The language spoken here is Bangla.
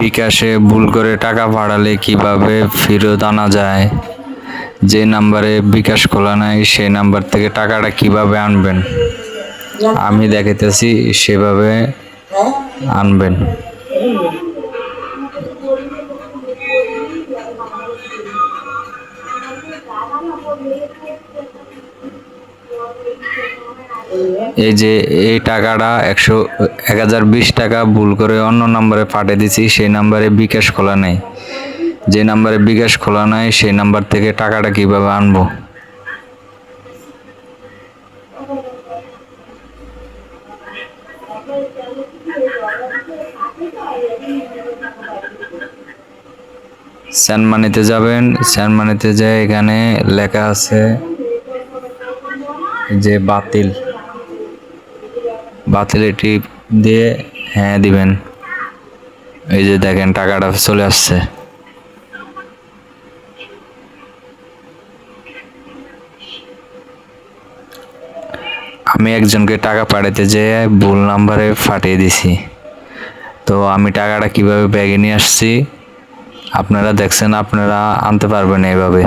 বিকাশে ভুল করে টাকা পাঠালে কিভাবে ফেরত আনা যায়? যে নাম্বারে বিকাশ খোলা নাই সেই নাম্বার থেকে টাকাটা কিভাবে আনবেন আমি দেখাইতেছি, সেভাবে আনবেন। এই যে এই টাকাটা 1020 টাকা ভুল করে অন্য নাম্বারে পাঠিয়ে দিছি, সেই নাম্বারে বিকাশ খোলা নাই। যে নাম্বারে বিকাশ খোলা নাই সেই নাম্বার থেকে টাকাটা কিভাবে আনবো? সেন্ড মানিতে যাবেন, সেন্ড মানিতে যেয়ে এখানে লেখা আছে যে বাতিল, বাতিলে টিপ দিয়ে হ্যাঁ দিবেন। এই যে দেখেন টাকাটা চলে আসছে। আমি একজনকে টাকা পাঠাতে যেয়ে ভুল নাম্বারে পাঠিয়ে দিছি, তো আমি টাকাটা কিভাবে ব্যাগে নিয়ে আসছি আপনারা দেখছেন, আপনারা আনতে পারবেন এইভাবে।